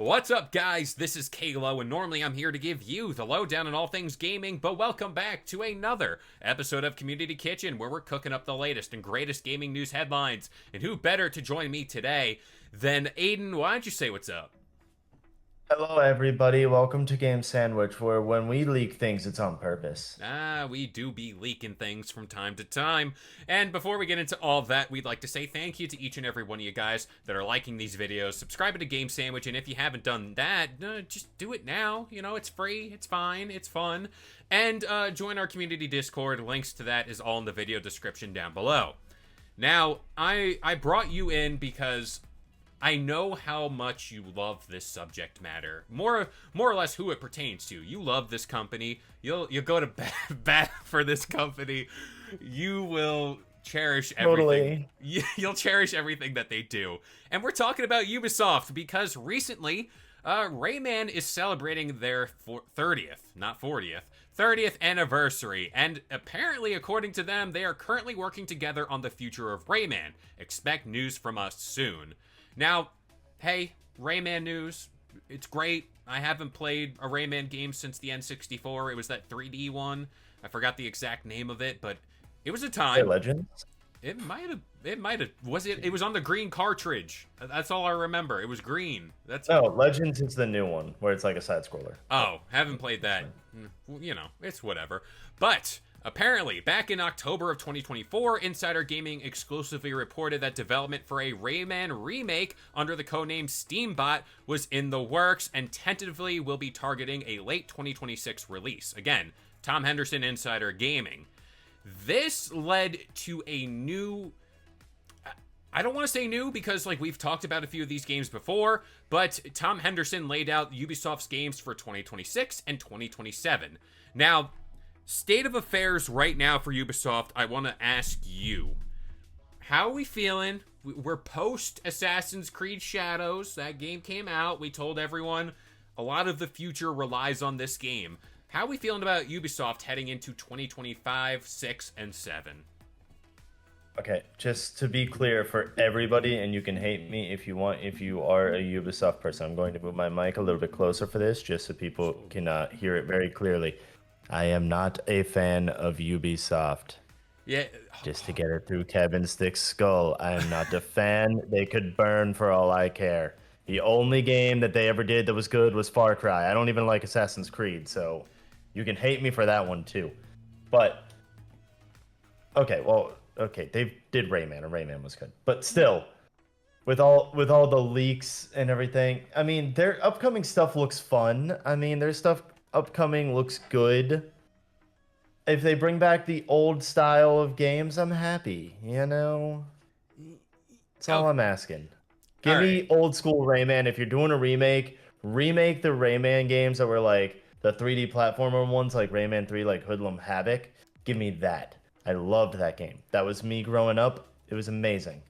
What's up, guys? This is Kalo, and normally I'm here to give you the lowdown on all things gaming, but welcome back to another episode of Community Kitchen, where we're cooking up the latest and greatest gaming news headlines. And who better to join me today than Aiden? Why don't you say what's up? Hello, everybody. Welcome to Game Sandwich, where when we leak things, it's on purpose. We do be leaking things from time to time. And before we get into all that, we'd like to say thank you to each and every one of you guys that are liking these videos, subscribing to Game Sandwich, and if you haven't done that, just do it now. You know, it's free, it's fine, it's fun. And join our community Discord. Links to that is all in the video description down below. Now, I brought you in because I know how much you love this subject matter. More or less who it pertains to. You love this company. You'll go to bat for this company. You will cherish everything. Totally. You'll cherish everything that they do. And we're talking about Ubisoft because recently, Rayman is celebrating their 30th, not 40th, 30th anniversary. And apparently, according to them, they are currently working together on the future of Rayman. Expect news from us soon. Now, hey, Rayman news, it's great. I haven't played a Rayman game since the N64. It was that 3D one. I forgot the exact name of it, but it was a Hey, time. Legends? It might have, it was on the green cartridge. That's all I remember. It was green. No, Legends is the new one, where it's like a side scroller. Oh, haven't played that. You know, it's whatever. But apparently, back in October of 2024, Insider Gaming exclusively reported that development for a Rayman remake under the codename Steambot was in the works and tentatively will be targeting a late 2026 release. Again, Tom Henderson, Insider Gaming. This led to a new... I don't want to say new because, like, we've talked about a few of these games before, but Tom Henderson laid out Ubisoft's games for 2026 and 2027. Now, state of affairs right now for Ubisoft, I want to ask you, how are we feeling? We're post Assassin's Creed Shadows. That game came out. We told everyone a lot of the future relies on this game. How are we feeling about Ubisoft heading into 2025, 6, and 7? Okay, just to be clear for everybody, and you can hate me if you want, if you are a Ubisoft person. I'm going to move my mic a little bit closer for this, just so people can hear it very clearly. I am not a fan of Ubisoft. Yeah. Just to get it through Kevin's thick skull, I am not a fan. They could burn for all I care. The only game that they ever did that was good was Far Cry. I don't even like Assassin's Creed, so you can hate me for that one too. But okay, they did Rayman, and Rayman was good. But still, with all the leaks and everything, I mean, their upcoming stuff looks fun. I mean, their stuff upcoming looks good. If they bring back the old style of games, I'm happy, you know? That's all I'm asking. Give me old school Rayman. If you're doing a remake the Rayman games that were like the 3D platformer ones, like Rayman 3, like Hoodlum Havoc. Give me that. I loved that game. That was me growing up. It was amazing.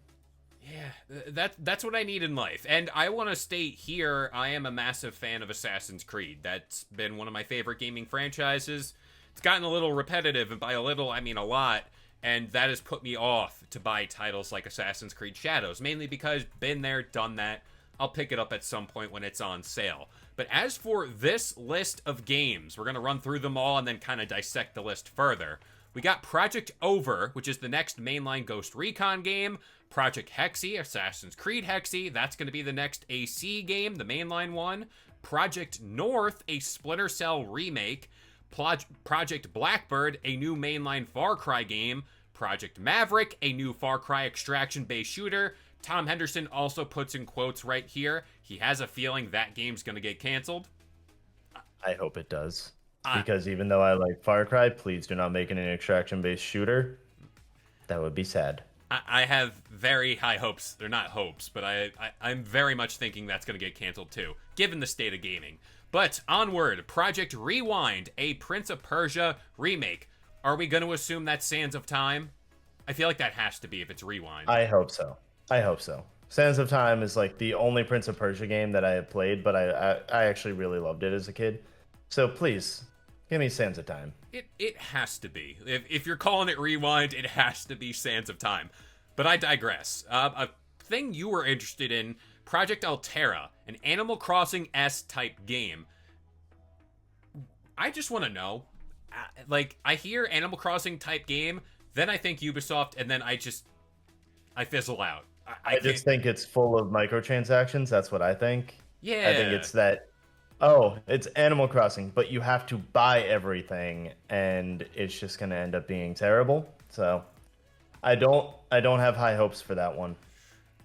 Yeah, that's what I need in life. And I want to state here, I am a massive fan of Assassin's Creed. That's been one of my favorite gaming franchises. It's gotten a little repetitive, and by a little, I mean a lot. And that has put me off to buy titles like Assassin's Creed Shadows, mainly because been there, done that. I'll pick it up at some point when it's on sale. But as for this list of games, we're going to run through them all and then kind of dissect the list further. We got Project Over, which is the next mainline Ghost Recon game. Project Hexy, Assassin's Creed Hexy, that's going to be the next AC game, the mainline one. Project North, a Splinter Cell remake. Project Blackbird, a new mainline Far Cry game. Project Maverick, a new Far Cry extraction-based shooter. Tom Henderson also puts in quotes right here, he has a feeling that game's going to get canceled. I hope it does. Because even though I like Far Cry, please do not make it an extraction-based shooter. That would be sad. I have very high hopes. They're not hopes, but I'm very much thinking that's going to get canceled too, given the state of gaming. But onward, Project Rewind, a Prince of Persia remake. Are we going to assume that's Sands of Time? I feel like that has to be if it's Rewind. I hope so. Sands of Time is like the only Prince of Persia game that I have played, but I actually really loved it as a kid. So please, give me Sands of Time. It has to be. If you're calling it Rewind, it has to be Sands of Time. But I digress. A thing you were interested in Project Altera, an Animal Crossing-esque type game. I just want to know, like, I hear Animal Crossing type game, then I think Ubisoft, and then I fizzle out. I I can't. just think it's full of microtransactions. That's what I think. I think Yeah. it's that, oh, it's Animal Crossing, but you have to buy everything, and it's just going to end up being terrible. So I don't have high hopes for that one.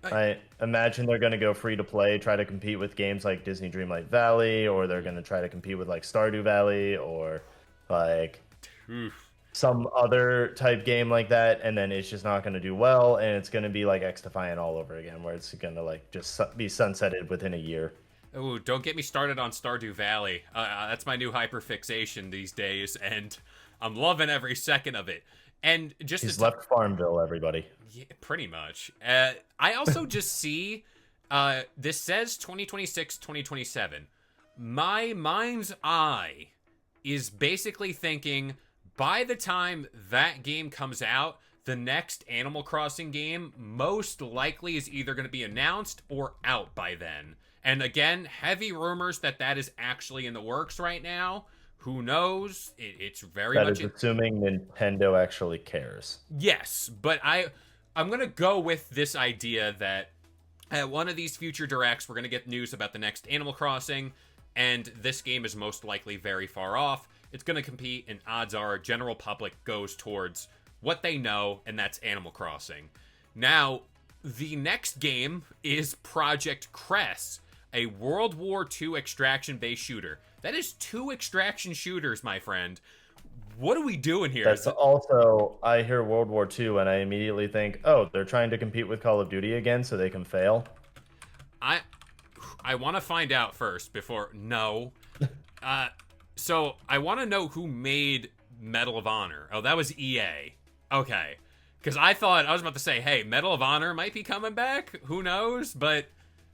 I, I imagine they're going to go free to play, try to compete with games like Disney Dreamlight Valley, or they're going to try to compete with like Stardew Valley, or like oof. some other type game like that, and then it's just not going to do well, and it's going to be like X Defiant all over again, where it's going to like just be sunsetted within a year. Ooh, don't get me started on Stardew Valley. That's my new hyperfixation these days, and I'm loving every second of it. And just He's to left Farmville, everybody. yeah, pretty much. I also just see this says 2026, 2027. My mind's eye is basically thinking by the time that game comes out, the next Animal Crossing game most likely is either going to be announced or out by then. And again, heavy rumors that that is actually in the works right now. Who knows? It's very That much is assuming Nintendo actually cares. yes, but I'm gonna go with this idea that at one of these future directs we're gonna get news about the next Animal Crossing, and this game is most likely very far off. It's gonna compete, and odds are general public goes towards what they know, and that's Animal Crossing. Now, the next game is Project Cress, a World War II extraction-based shooter. That is 2 extraction shooters, my friend. What are we doing here? That's also, I hear World War II, and I immediately think, oh, they're trying to compete with Call of Duty again so they can fail. I I want to find out first before no. So I want to know who made Medal of Honor. Oh, that was EA. Okay, because I was about to say, hey, Medal of Honor might be coming back. Who knows? But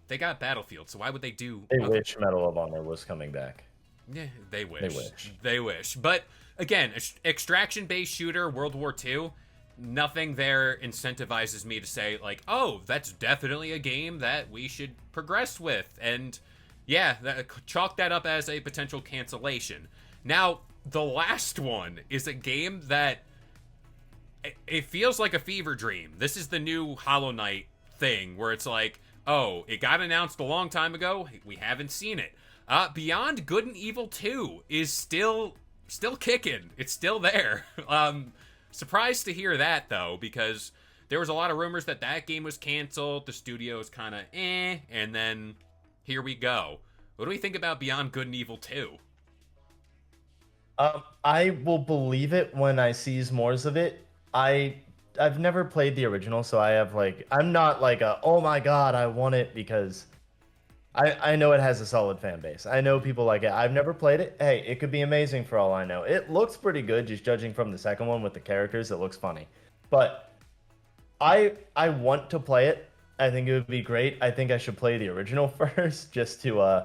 they got Battlefield, so why would they do? They wish Medal of Honor was coming back. Yeah, they wish. They wish. They wish. But again, extraction-based shooter, World War II. Nothing there incentivizes me to say like, oh, that's definitely a game that we should progress with. And yeah, chalk that up as a potential cancellation. Now, the last one is a game that it feels like a fever dream. This is the new Hollow Knight thing where it's like, oh, it got announced a long time ago. We haven't seen it. Beyond Good and Evil 2 is still kicking. It's still there. Surprised to hear that, though, because there was a lot of rumors that game was canceled. The studio's kind of and then here we go. What do we think about Beyond Good and Evil 2? I will believe it when I sees more of it. I've never played the original, so I'm not like oh my god, I want it because I know it has a solid fan base. I know people like it. I've never played it. Hey, it could be amazing for all I know. It looks pretty good, just judging from the second one with the characters. It looks funny. But I want to play it. I think it would be great. I think I should play the original first, just to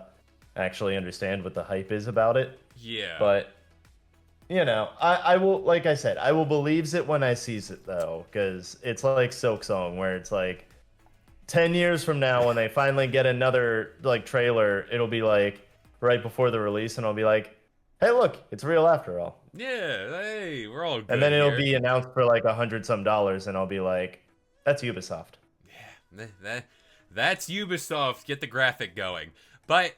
actually understand what the hype is about it. Yeah. But I will, like I said, I will believes it when I sees it though, because it's like Silk Song, where it's like 10 years from now when they finally get another like trailer, it'll be like right before the release, and I'll be like, hey, look, it's real after all. Yeah, hey, we're all good. And then it'll here. be announced for like $100 some, and I'll be like, that's Ubisoft. Yeah, that's Ubisoft. Get the graphic going. But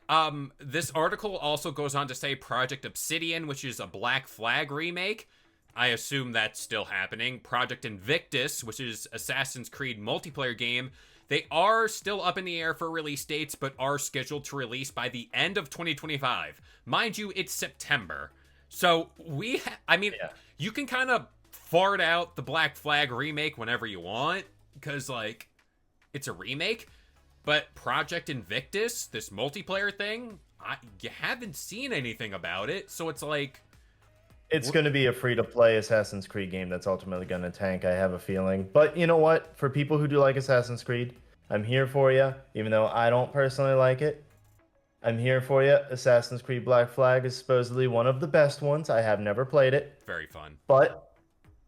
this article also goes on to say Project Obsidian, which is a Black Flag remake. I assume that's still happening. Project Invictus, which is Assassin's Creed multiplayer game. They are still up in the air for release dates, but are scheduled to release by the end of 2025. Mind you, it's September. So you can kind of fart out the Black Flag remake whenever you want, because, like, it's a remake. But Project Invictus, this multiplayer thing, you haven't seen anything about it, so it's like... It's going to be a free-to-play Assassin's Creed game that's ultimately going to tank, I have a feeling. But you know what? For people who do like Assassin's Creed, I'm here for you, even though I don't personally like it. I'm here for you. Assassin's Creed Black Flag is supposedly one of the best ones. I have never played it. Very fun. But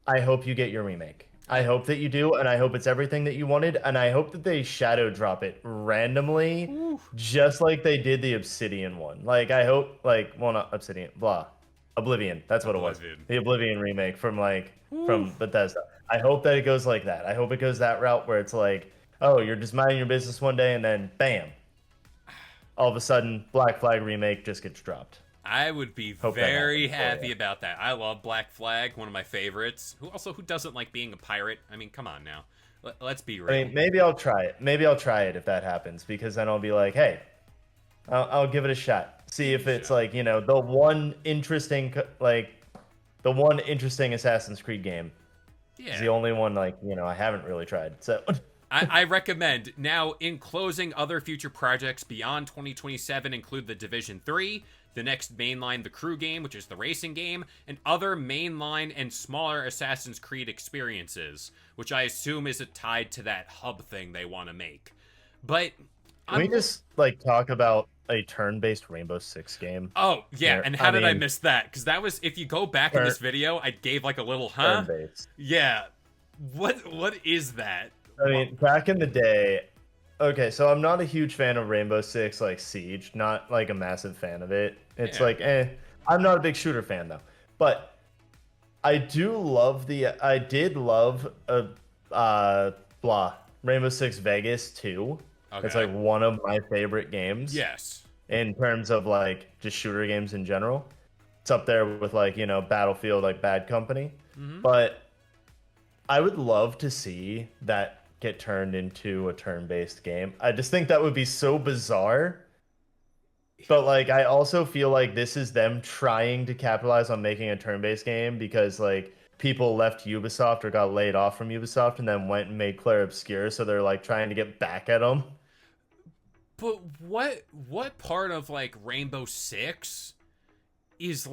I hope you get your remake. I hope that you do, and I hope it's everything that you wanted, and I hope that they shadow drop it randomly, Ooh. just like they did the Obsidian one. Like I hope, like, well, not Obsidian, blah, Oblivion. That's what it was. Oblivion. The Oblivion remake from Ooh. from Bethesda. I hope that it goes like that. I hope it goes that route where it's like, oh, you're just minding your business one day, and then bam, all of a sudden, Black Flag remake just gets dropped. I would be Hope that very happens for happy you. about that. I love Black Flag, one of my favorites. Who doesn't like being a pirate? I mean, come on now. Let's be I real. mean, maybe I'll try it. Maybe I'll try it if that happens, because then I'll be like, hey, I'll give it a shot. See Give it if a it's shot. like, the one interesting, the one interesting Assassin's Creed game. It's Yeah. the only one, I haven't really tried. So, I recommend. Now, in closing, other future projects beyond 2027 include The Division 3, the next mainline The Crew game, which is the racing game, and other mainline and smaller Assassin's Creed experiences, which I assume is tied to that hub thing they want to make. But can we I'm just, talk about a turn-based Rainbow Six game Oh, yeah, here? and I how did I mean, miss that? Because that was, if you go back in turn, this video, I gave like a little, huh? turn-based. Yeah. What is that? I mean, back in the day, okay, so I'm not a huge fan of Rainbow Six, Siege, not like a massive fan of it. It's Yeah. I'm not a big shooter fan though. But I did love blah, Rainbow Six Vegas 2. It's Okay. like one of my favorite games Yes. in terms of just shooter games in general. It's up there with Battlefield, Bad Company. Mm-hmm. But I would love to see that get turned into a turn-based game. I just think that would be so bizarre. But I also feel like this is them trying to capitalize on making a turn-based game because people left Ubisoft or got laid off from Ubisoft and then went and made Clair Obscur, so they're trying to get back at them. But what part of Rainbow Six is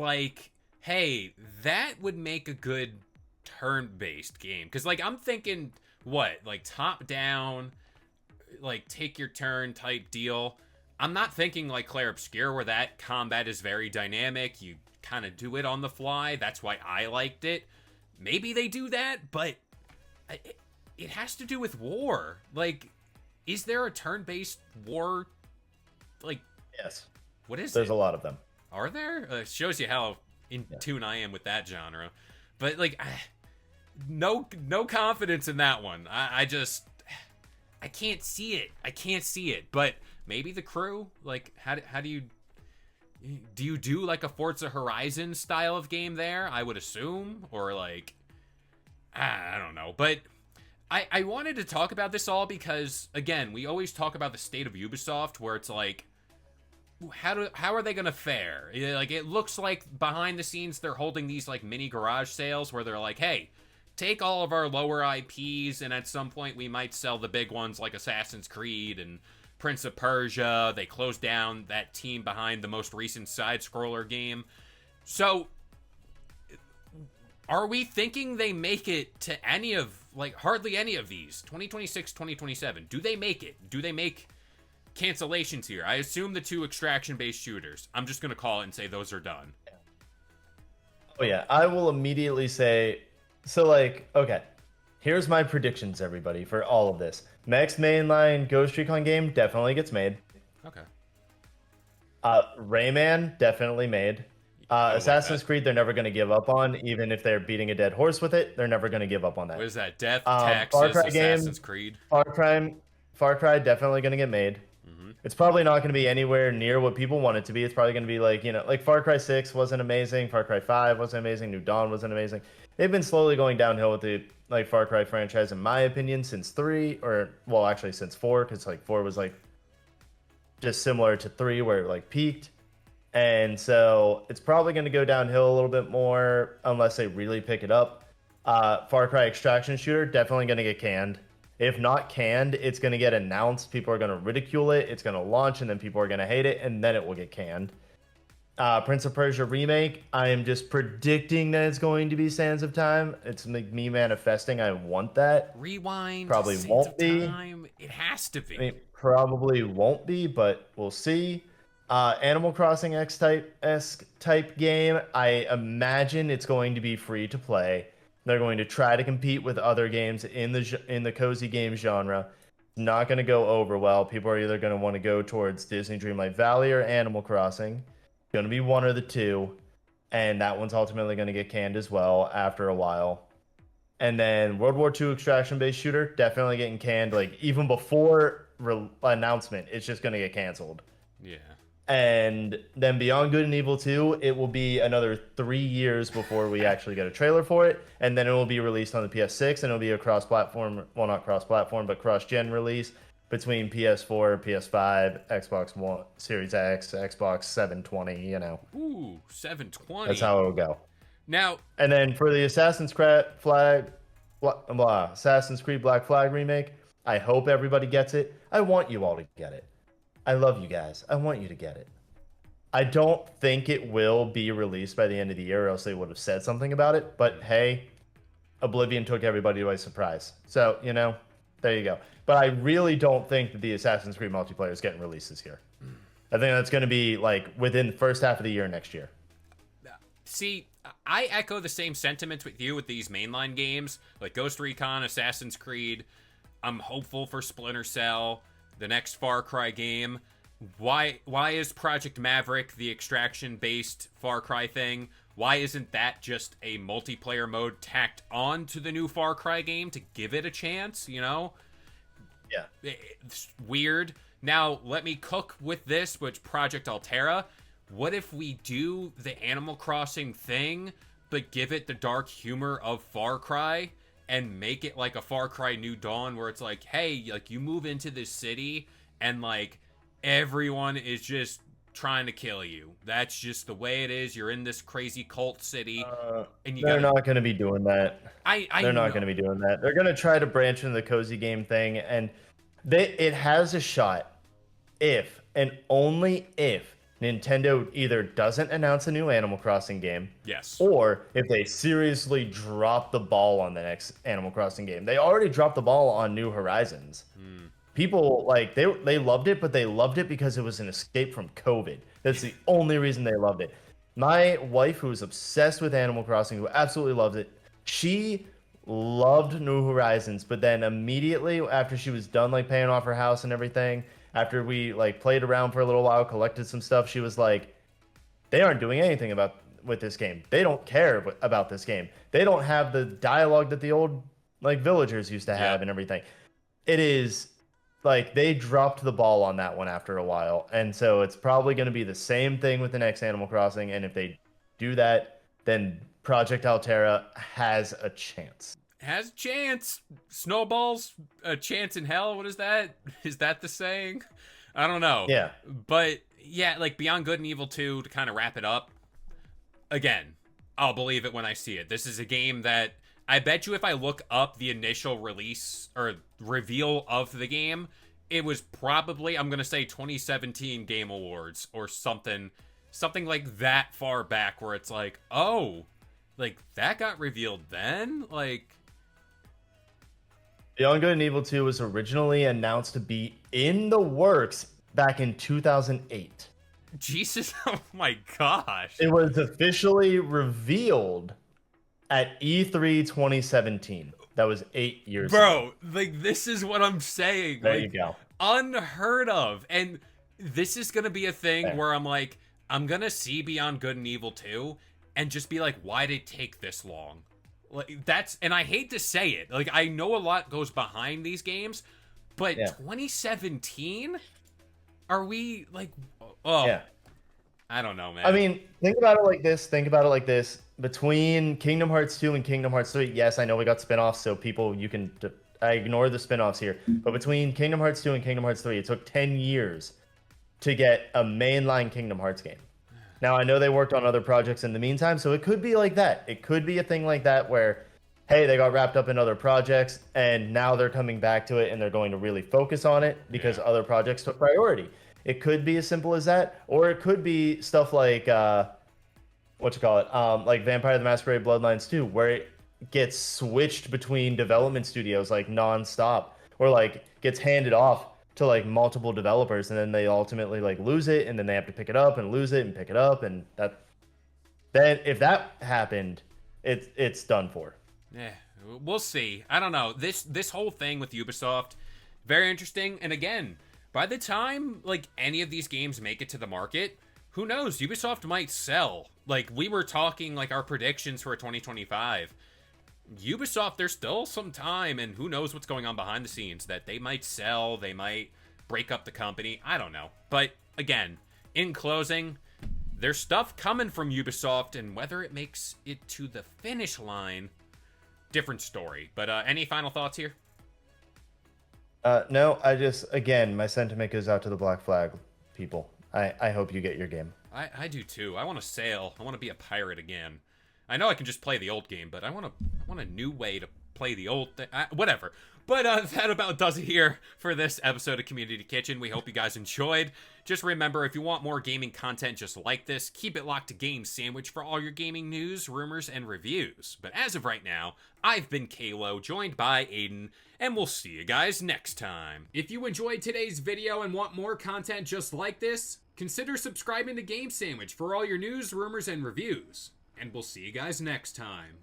hey, that would make a good turn-based game? Because I'm thinking what top down, take your turn type deal. I'm not thinking Clair Obscur where that combat is very dynamic. You kind of do it on the fly. That's why I liked it. Maybe they do that, but it has to do with war. Is there a turn-based war? Yes. What is There's it? a lot of them. Are there? Shows you how in tune I am with that genre. But no confidence in that one. I just I can't see it. I can't see it. But maybe The Crew. How do you do a Forza Horizon style of game there? I would assume, or I don't know. But I wanted to talk about this all because again, we always talk about the state of Ubisoft, where it's how are they gonna fare? It looks like behind the scenes they're holding these mini garage sales where they're hey, take all of our lower IPs and at some point we might sell the big ones like Assassin's Creed and Prince of Persia. They closed down that team behind the most recent side-scroller game. So are we thinking they make it to any of hardly any of these 2026, 2027? Do they make it? Do they make cancellations here? I assume the two extraction-based shooters. I'm just gonna call it and say those are done. Oh yeah, I will immediately say so okay. Here's my predictions, everybody, for all of this. Next mainline Ghost Recon game definitely gets made. Okay. Rayman definitely made. Assassin's Creed, they're never going to give up on, even if they're beating a dead horse with it. They're never going to give up on that. What is that? Death, Far Taxes, Cry Assassin's game, Creed. Far Cry definitely going to get made. Mm-hmm. It's probably not going to be anywhere near what people want it to be. It's probably going to be Far Cry 6 wasn't amazing. Far Cry 5 wasn't amazing. New Dawn wasn't amazing. They've been slowly going downhill with the Far Cry franchise, in my opinion, since 3, or well, actually since 4, because 4 was just similar to 3 where it peaked. And so it's probably going to go downhill a little bit more unless they really pick it up. Far Cry Extraction Shooter, definitely going to get canned. If not canned, it's going to get announced. People are going to ridicule it. It's going to launch, and then people are going to hate it, and then it will get canned. Prince of Persia Remake, I am just predicting that it's going to be Sands of Time. It's me manifesting. I want that. Rewind. Probably Sands won't of be. Time. It has to be. I mean, probably won't be, but we'll see. Animal Crossing X-type game, I imagine it's going to be free to play. They're going to try to compete with other games in the cozy game genre. Not going to go over well. People are either going to want to go towards Disney Dreamlight Valley or Animal Crossing. Going to be one or the two, and that one's ultimately going to get canned as well after a while. And then World War II extraction-based shooter definitely getting canned. Like even before announcement, it's just going to get canceled. Yeah. And then Beyond Good and Evil 2, it will be another 3 years before we actually get a trailer for it. And then it will be released on the PS6, and it'll be a cross-platform, well, not cross-platform, but cross-gen release between PS4, PS5, Xbox One, Series X, Xbox 720, Ooh, 720. That's how it'll go. Now, And then for the Assassin's Creed Black Flag remake, I hope everybody gets it. I want you all to get it. I love you guys. I want you to get it. I don't think it will be released by the end of the year, or else they would have said something about it. But hey, Oblivion took everybody by surprise. So, there you go. But I really don't think that the Assassin's Creed multiplayer is getting released this year. I think that's going to be like within the first half of the year next year. see, I echo the same sentiments with you with these mainline games, like Ghost Recon, Assassin's Creed. I'm hopeful for Splinter Cell, the next Far Cry game. Why is Project Maverick the extraction-based Far Cry thing? Why isn't that just a multiplayer mode tacked on to the new Far Cry game to give it a chance, Yeah. It's weird. Now, let me cook with this, which Project Altera. What if we do the Animal Crossing thing, but give it the dark humor of Far Cry and make it like a Far Cry New Dawn, where it's like, hey, like you move into this city and like everyone is just trying to kill you. That's just the way it is. You're in this crazy cult city, and they're not going to be doing that. They're know. not going to be doing that. They're going to try to branch into the cozy game thing, and it has a shot if and only if Nintendo either doesn't announce a new Animal Crossing game, Yes, or if they seriously drop the ball on the next Animal Crossing game. They already dropped the ball on New Horizons. People like they loved it, but they loved it because it was an escape from COVID. That's the only reason they loved it. My wife, who is obsessed with Animal Crossing, who absolutely loves it, she loved New Horizons, but then immediately after she was done like paying off her house and everything, after we like played around for a little while, collected some stuff, she was like, they aren't doing anything with this game. They don't care about this game. They don't have the dialogue that the old like villagers used to have and everything. It is like they dropped the ball on that one after a while. And so it's probably going to be the same thing with the next Animal Crossing. And if they do that, then Project Altera has a chance. Has a chance. Snowballs, a chance in hell. What is that? Is that the saying? I don't know. Yeah. But yeah, like Beyond Good and Evil 2, to kind of wrap it up. Again, I'll believe it when I see it. This is a game that I bet you if I look up the initial release or reveal of the game, it was probably, I'm going to say 2017 Game Awards or something like that far back, where it's like, oh, like that got revealed then? Like, Beyond Good and Evil 2 was originally announced to be in the works back in 2008. Jesus, oh my gosh. It was officially revealed at E3 2017. That was 8 years ago. Bro, like, this is what I'm saying. There like, you go. Unheard of. And this is going to be a thing where I'm like, I'm going to see Beyond Good and Evil 2 and just be like, why did it take this long? Like, and I hate to say it. Like, I know a lot goes behind these games, but 2017? Are we, like, oh. Yeah. I don't know, man. I mean, think about it like this. Between Kingdom Hearts 2 and Kingdom Hearts 3, yes, I know we got spin-offs, so people, I ignore the spin-offs here. But between Kingdom Hearts 2 and Kingdom Hearts 3, it took 10 years to get a mainline Kingdom Hearts game. Now, I know they worked on other projects in the meantime, so it could be like that. It could be a thing like that where, hey, they got wrapped up in other projects, and now they're coming back to it, and they're going to really focus on it because other projects took priority. It could be as simple as that, or it could be stuff like, like Vampire the Masquerade Bloodlines 2, where it gets switched between development studios like nonstop, or like gets handed off to like multiple developers, and then they ultimately like lose it, and then they have to pick it up and lose it and pick it up, and then if that happened, it's done for. Eh, we'll see. I don't know. This whole thing with Ubisoft, very interesting. And again, by the time like any of these games make it to the market, who knows? Ubisoft might sell. Like we were talking like our predictions for 2025. Ubisoft, there's still some time, and who knows what's going on behind the scenes, that they might sell, they might break up the company. I don't know. But again, in closing, there's stuff coming from Ubisoft, and whether it makes it to the finish line, different story. But any final thoughts here? No, again, my sentiment goes out to the Black Flag people. I hope you get your game. I do too. I want to sail. I want to be a pirate again. I know I can just play the old game, but I want a new way to play the old thing. Whatever. But that about does it here for this episode of Community Kitchen. We hope you guys enjoyed. Just remember, if you want more gaming content just like this, keep it locked to Game Sandwich for all your gaming news, rumors, and reviews. But as of right now, I've been Kalo, joined by Aiden, and we'll see you guys next time. If you enjoyed today's video and want more content just like this, consider subscribing to Game Sandwich for all your news, rumors, and reviews. And we'll see you guys next time.